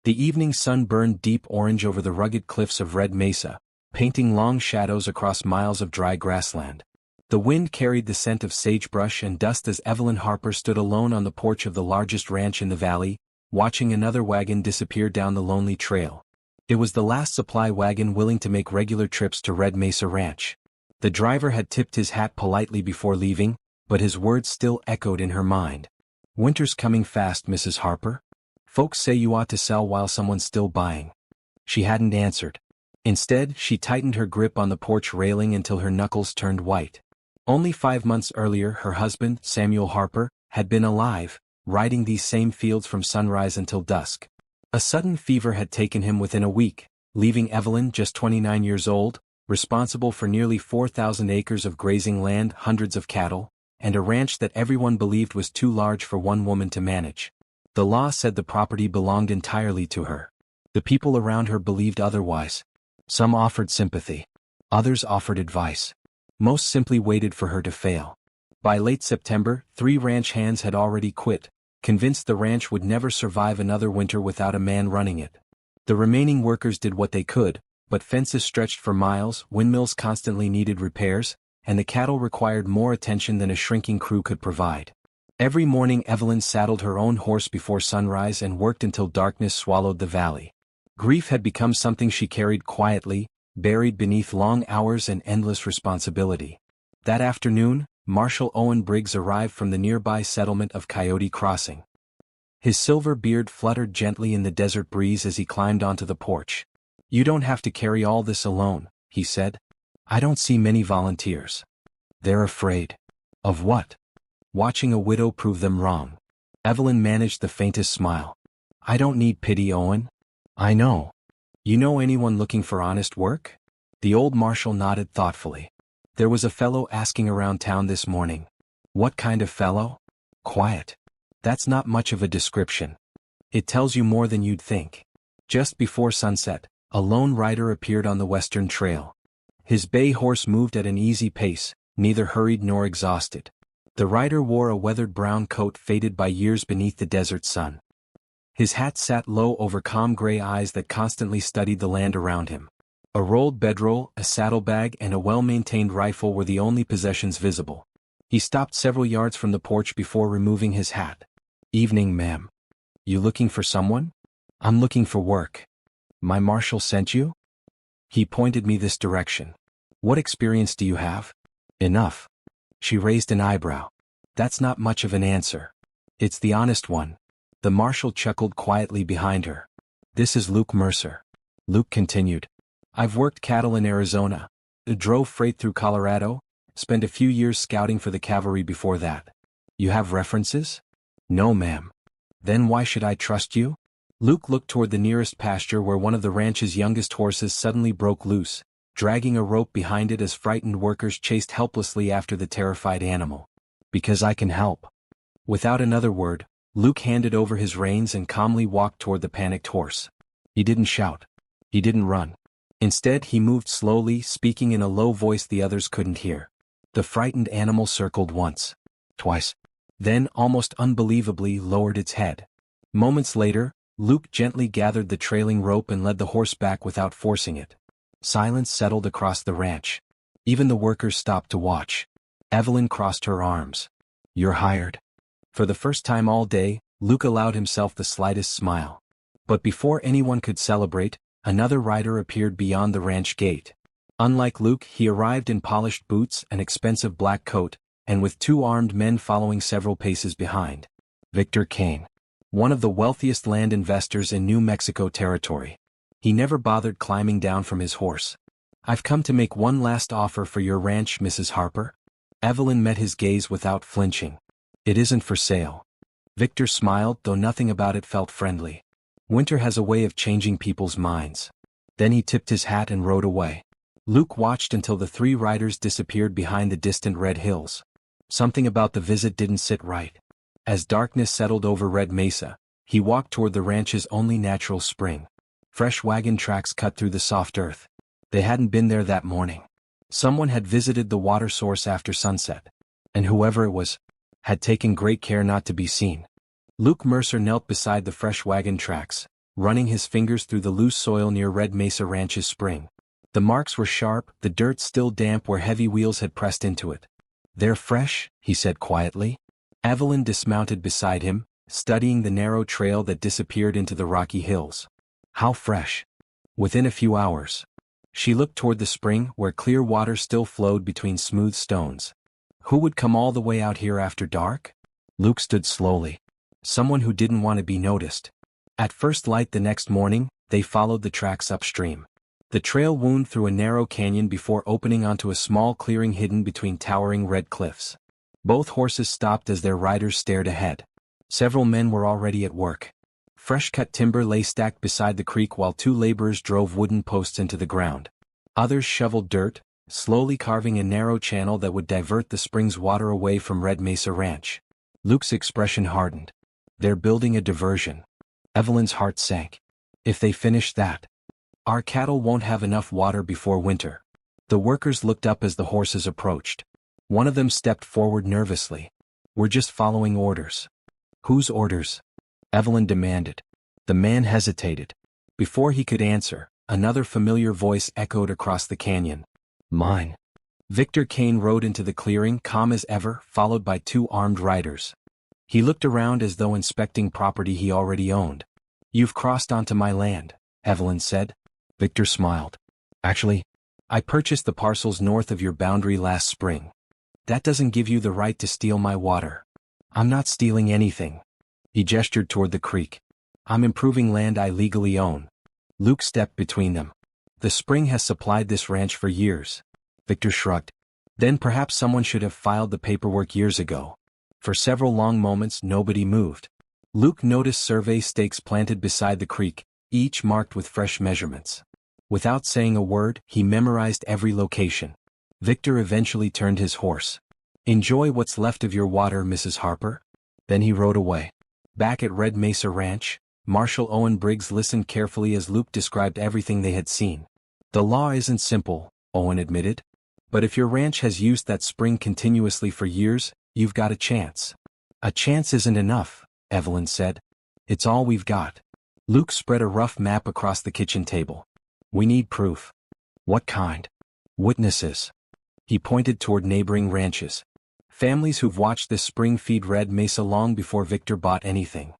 The evening sun burned deep orange over the rugged cliffs of Red Mesa, painting long shadows across miles of dry grassland. The wind carried the scent of sagebrush and dust as Evelyn Harper stood alone on the porch of the largest ranch in the valley, watching another wagon disappear down the lonely trail. It was the last supply wagon willing to make regular trips to Red Mesa Ranch. The driver had tipped his hat politely before leaving, but his words still echoed in her mind. "Winter's coming fast, Mrs. Harper. Folks say you ought to sell while someone's still buying." She hadn't answered. Instead, she tightened her grip on the porch railing until her knuckles turned white. Only 5 months earlier, her husband, Samuel Harper, had been alive, riding these same fields from sunrise until dusk. A sudden fever had taken him within a week, leaving Evelyn, just 29 years old, responsible for nearly 4,000 acres of grazing land, hundreds of cattle, and a ranch that everyone believed was too large for one woman to manage. The law said the property belonged entirely to her. The people around her believed otherwise. Some offered sympathy. Others offered advice. Most simply waited for her to fail. By late September, 3 ranch hands had already quit, convinced the ranch would never survive another winter without a man running it. The remaining workers did what they could, but fences stretched for miles, windmills constantly needed repairs, and the cattle required more attention than a shrinking crew could provide. Every morning Evelyn saddled her own horse before sunrise and worked until darkness swallowed the valley. Grief had become something she carried quietly, buried beneath long hours and endless responsibility. That afternoon, Marshal Owen Briggs arrived from the nearby settlement of Coyote Crossing. His silver beard fluttered gently in the desert breeze as he climbed onto the porch. "You don't have to carry all this alone," he said. "I don't see many volunteers." "They're afraid." "Of what?" "Watching a widow prove them wrong." Evelyn managed the faintest smile. "I don't need pity, Owen. I know. You know anyone looking for honest work?" The old marshal nodded thoughtfully. "There was a fellow asking around town this morning." "What kind of fellow?" "Quiet." "That's not much of a description. It tells you more than you'd think." Just before sunset, a lone rider appeared on the western trail. His bay horse moved at an easy pace, neither hurried nor exhausted. The rider wore a weathered brown coat faded by years beneath the desert sun. His hat sat low over calm gray eyes that constantly studied the land around him. A rolled bedroll, a saddlebag, and a well-maintained rifle were the only possessions visible. He stopped several yards from the porch before removing his hat. "Evening, ma'am. You looking for someone?" "I'm looking for work." "My marshal sent you?" "He pointed me this direction." "What experience do you have?" "Enough." She raised an eyebrow. "That's not much of an answer." "It's the honest one." The marshal chuckled quietly behind her. "This is Luke Mercer." Luke continued. "I've worked cattle in Arizona, drove freight through Colorado, spent a few years scouting for the cavalry before that." "You have references?" "No, ma'am." "Then why should I trust you?" Luke looked toward the nearest pasture where one of the ranch's youngest horses suddenly broke loose, dragging a rope behind it as frightened workers chased helplessly after the terrified animal. "Because I can help." Without another word, Luke handed over his reins and calmly walked toward the panicked horse. He didn't shout. He didn't run. Instead, he moved slowly, speaking in a low voice the others couldn't hear. The frightened animal circled once, twice, then, almost unbelievably, lowered its head. Moments later, Luke gently gathered the trailing rope and led the horse back without forcing it. Silence settled across the ranch. Even the workers stopped to watch. Evelyn crossed her arms. "You're hired." For the first time all day, Luke allowed himself the slightest smile. But before anyone could celebrate, another rider appeared beyond the ranch gate. Unlike Luke, he arrived in polished boots, an expensive black coat, and with 2 armed men following several paces behind. Victor Kane. One of the wealthiest land investors in New Mexico territory. He never bothered climbing down from his horse. "I've come to make one last offer for your ranch, Mrs. Harper." Evelyn met his gaze without flinching. "It isn't for sale." Victor smiled, though nothing about it felt friendly. Winter has a way of changing people's minds. Then he tipped his hat and rode away. Luke watched until the 3 riders disappeared behind the distant red hills. Something about the visit didn't sit right. As darkness settled over Red Mesa, he walked toward the ranch's only natural spring. Fresh wagon tracks cut through the soft earth. They hadn't been there that morning. Someone had visited the water source after sunset. And whoever it was, had taken great care not to be seen. Luke Mercer knelt beside the fresh wagon tracks, running his fingers through the loose soil near Red Mesa Ranch's spring. The marks were sharp, the dirt still damp where heavy wheels had pressed into it. "They're fresh," he said quietly. Evelyn dismounted beside him, studying the narrow trail that disappeared into the rocky hills. "How fresh?" "Within a few hours." She looked toward the spring where clear water still flowed between smooth stones. Who would come all the way out here after dark? Luke stood slowly. Someone who didn't want to be noticed. At first light the next morning, they followed the tracks upstream. The trail wound through a narrow canyon before opening onto a small clearing hidden between towering red cliffs. Both horses stopped as their riders stared ahead. Several men were already at work. Fresh-cut timber lay stacked beside the creek while two laborers drove wooden posts into the ground. Others shoveled dirt, slowly carving a narrow channel that would divert the spring's water away from Red Mesa Ranch. Luke's expression hardened. "They're building a diversion." Evelyn's heart sank. "If they finish that, our cattle won't have enough water before winter." The workers looked up as the horses approached. One of them stepped forward nervously. "We're just following orders." "Whose orders?" Evelyn demanded. The man hesitated. Before he could answer, another familiar voice echoed across the canyon. "Mine." Victor Kane rode into the clearing calm as ever, followed by two armed riders. He looked around as though inspecting property he already owned. "You've crossed onto my land," Evelyn said. Victor smiled. "Actually, I purchased the parcels north of your boundary last spring. That doesn't give you the right to steal my water." "I'm not stealing anything." He gestured toward the creek. "I'm improving land I legally own." Luke stepped between them. "The spring has supplied this ranch for years." Victor shrugged. "Then perhaps someone should have filed the paperwork years ago." For several long moments nobody moved. Luke noticed survey stakes planted beside the creek, each marked with fresh measurements. Without saying a word, he memorized every location. Victor eventually turned his horse. "Enjoy what's left of your water, Mrs. Harper." Then he rode away. Back at Red Mesa Ranch, Marshal Owen Briggs listened carefully as Luke described everything they had seen. "The law isn't simple," Owen admitted. "But if your ranch has used that spring continuously for years, you've got a chance." "A chance isn't enough," Evelyn said. "It's all we've got." Luke spread a rough map across the kitchen table. "We need proof." "What kind?" "Witnesses." He pointed toward neighboring ranches. "Families who've watched this spring feed Red Mesa long before Victor bought anything."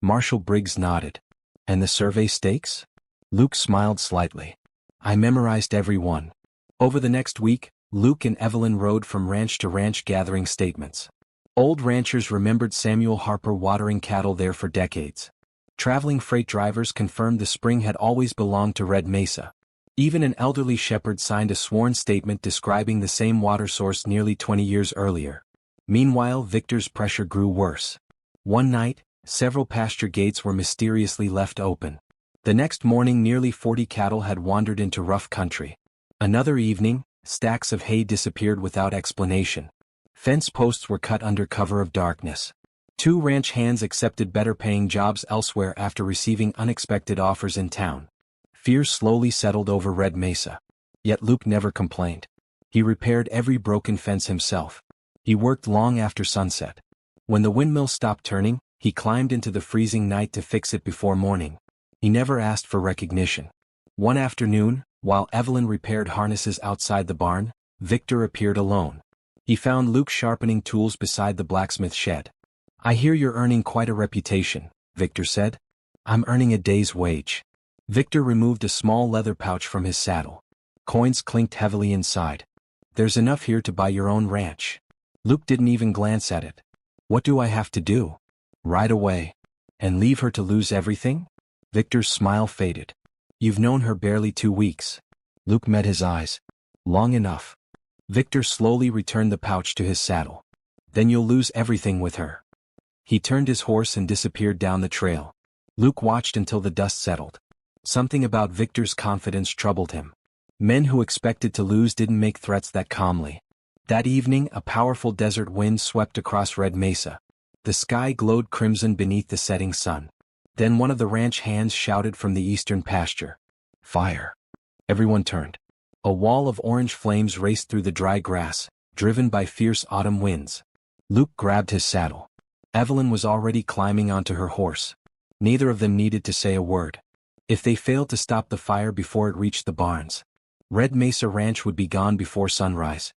Marshal Briggs nodded. "And the survey stakes?" Luke smiled slightly. "I memorized every one." Over the next week, Luke and Evelyn rode from ranch to ranch gathering statements. Old ranchers remembered Samuel Harper watering cattle there for decades. Traveling freight drivers confirmed the spring had always belonged to Red Mesa. Even an elderly shepherd signed a sworn statement describing the same water source nearly 20 years earlier. Meanwhile, Victor's pressure grew worse. One night, several pasture gates were mysteriously left open. The next morning nearly 40 cattle had wandered into rough country. Another evening, stacks of hay disappeared without explanation. Fence posts were cut under cover of darkness. Two ranch hands accepted better-paying jobs elsewhere after receiving unexpected offers in town. Fear slowly settled over Red Mesa. Yet Luke never complained. He repaired every broken fence himself. He worked long after sunset. When the windmill stopped turning, he climbed into the freezing night to fix it before morning. He never asked for recognition. One afternoon, while Evelyn repaired harnesses outside the barn, Victor appeared alone. He found Luke sharpening tools beside the blacksmith shed. "I hear you're earning quite a reputation," Victor said. "I'm earning a day's wage." Victor removed a small leather pouch from his saddle. Coins clinked heavily inside. "There's enough here to buy your own ranch." Luke didn't even glance at it. "What do I have to do? Ride away? And leave her to lose everything?" Victor's smile faded. "You've known her barely 2 weeks." Luke met his eyes. "Long enough." Victor slowly returned the pouch to his saddle. "Then you'll lose everything with her." He turned his horse and disappeared down the trail. Luke watched until the dust settled. Something about Victor's confidence troubled him. Men who expected to lose didn't make threats that calmly. That evening, a powerful desert wind swept across Red Mesa. The sky glowed crimson beneath the setting sun. Then one of the ranch hands shouted from the eastern pasture. "Fire!" Everyone turned. A wall of orange flames raced through the dry grass, driven by fierce autumn winds. Luke grabbed his saddle. Evelyn was already climbing onto her horse. Neither of them needed to say a word. If they failed to stop the fire before it reached the barns, Red Mesa Ranch would be gone before sunrise.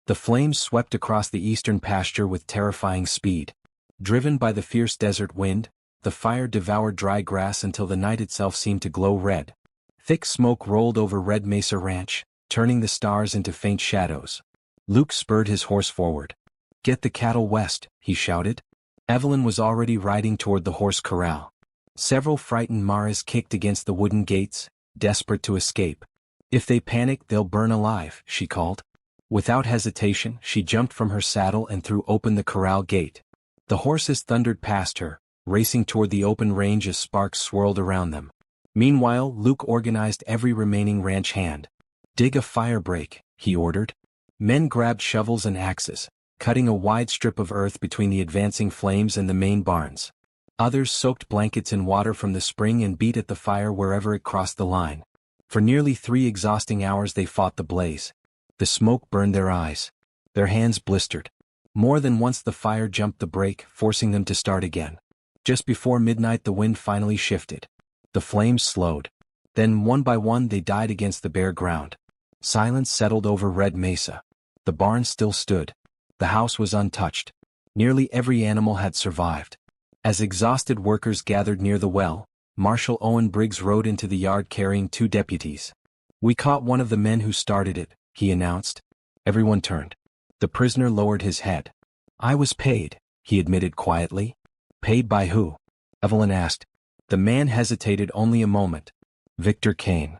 The flames swept across the eastern pasture with terrifying speed. Driven by the fierce desert wind, the fire devoured dry grass until the night itself seemed to glow red. Thick smoke rolled over Red Mesa Ranch, turning the stars into faint shadows. Luke spurred his horse forward. "Get the cattle west," he shouted. Evelyn was already riding toward the horse corral. Several frightened maras kicked against the wooden gates, desperate to escape. "If they panic, they'll burn alive," she called. Without hesitation, she jumped from her saddle and threw open the corral gate. The horses thundered past her, racing toward the open range as sparks swirled around them. Meanwhile, Luke organized every remaining ranch hand. "Dig a fire break," he ordered. Men grabbed shovels and axes, cutting a wide strip of earth between the advancing flames and the main barns. Others soaked blankets in water from the spring and beat at the fire wherever it crossed the line. For nearly 3 exhausting hours they fought the blaze. The smoke burned their eyes. Their hands blistered. More than once the fire jumped the brake, forcing them to start again. Just before midnight the wind finally shifted. The flames slowed. Then one by one they died against the bare ground. Silence settled over Red Mesa. The barn still stood. The house was untouched. Nearly every animal had survived. As exhausted workers gathered near the well, Marshal Owen Briggs rode into the yard carrying 2 deputies. "We caught one of the men who started it," he announced. Everyone turned. The prisoner lowered his head. "I was paid," he admitted quietly. "Paid by who?" Evelyn asked. The man hesitated only a moment. "Victor Kane."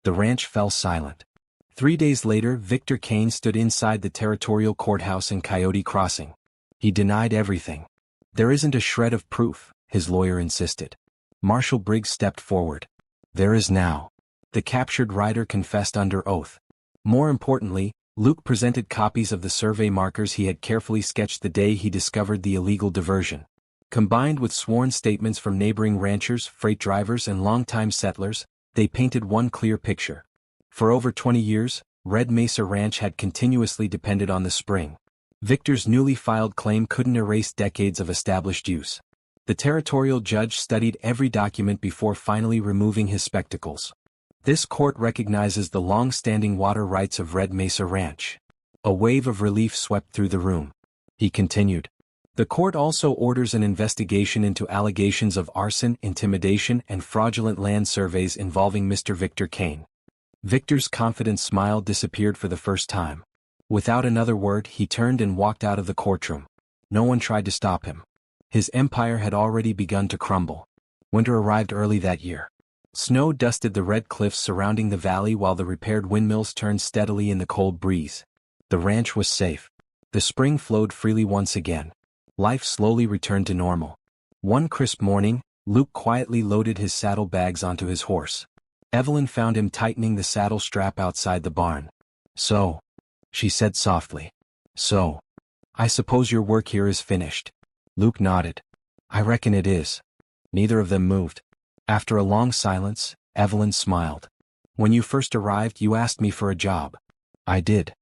The ranch fell silent. 3 days later, Victor Kane stood inside the territorial courthouse in Coyote Crossing. He denied everything. "There isn't a shred of proof," his lawyer insisted. Marshal Briggs stepped forward. "There is now." The captured rider confessed under oath. More importantly, Luke presented copies of the survey markers he had carefully sketched the day he discovered the illegal diversion. Combined with sworn statements from neighboring ranchers, freight drivers, and longtime settlers, they painted one clear picture. For over 20 years, Red Mesa Ranch had continuously depended on the spring. Victor's newly filed claim couldn't erase decades of established use. The territorial judge studied every document before finally removing his spectacles. "This court recognizes the long-standing water rights of Red Mesa Ranch." A wave of relief swept through the room. He continued. "The court also orders an investigation into allegations of arson, intimidation, and fraudulent land surveys involving Mr. Victor Kane." Victor's confident smile disappeared for the first time. Without another word, he turned and walked out of the courtroom. No one tried to stop him. His empire had already begun to crumble. Winter arrived early that year. Snow dusted the red cliffs surrounding the valley while the repaired windmills turned steadily in the cold breeze. The ranch was safe. The spring flowed freely once again. Life slowly returned to normal. One crisp morning, Luke quietly loaded his saddlebags onto his horse. Evelyn found him tightening the saddle strap outside the barn. "So," she said softly. "So, I suppose your work here is finished." Luke nodded. "I reckon it is." Neither of them moved. After a long silence, Evelyn smiled. "When you first arrived, you asked me for a job." "I did."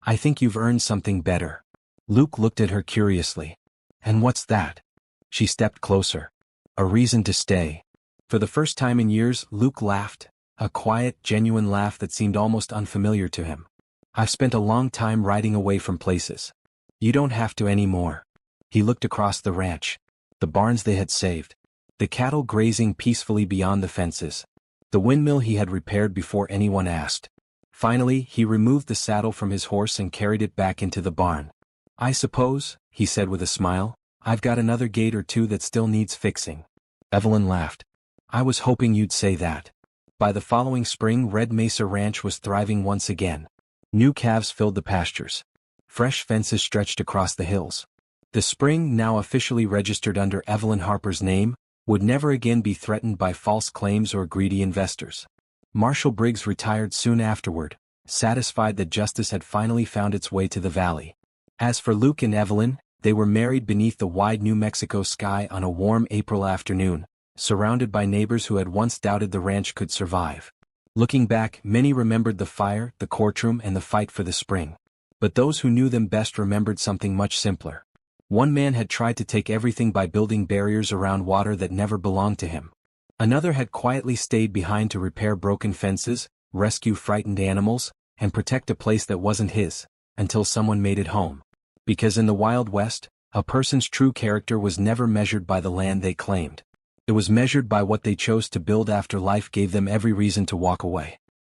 "I think you've earned something better." Luke looked at her curiously. "And what's that?" She stepped closer. "A reason to stay." For the first time in years, Luke laughed, a quiet, genuine laugh that seemed almost unfamiliar to him. "I've spent a long time riding away from places. You don't have to anymore." He looked across the ranch. The barns they had saved. The cattle grazing peacefully beyond the fences. The windmill he had repaired before anyone asked. Finally, he removed the saddle from his horse and carried it back into the barn. "I suppose," he said with a smile, "I've got another gate or two that still needs fixing." Evelyn laughed. "I was hoping you'd say that." By the following spring, Red Mesa Ranch was thriving once again. New calves filled the pastures. Fresh fences stretched across the hills. The spring, now officially registered under Evelyn Harper's name, would never again be threatened by false claims or greedy investors. Marshal Briggs retired soon afterward, satisfied that justice had finally found its way to the valley. As for Luke and Evelyn, they were married beneath the wide New Mexico sky on a warm April afternoon, surrounded by neighbors who had once doubted the ranch could survive. Looking back, many remembered the fire, the courtroom, and the fight for the spring. But those who knew them best remembered something much simpler. One man had tried to take everything by building barriers around water that never belonged to him. Another had quietly stayed behind to repair broken fences, rescue frightened animals, and protect a place that wasn't his, until someone made it home. Because in the Wild West, a person's true character was never measured by the land they claimed. It was measured by what they chose to build after life gave them every reason to walk away.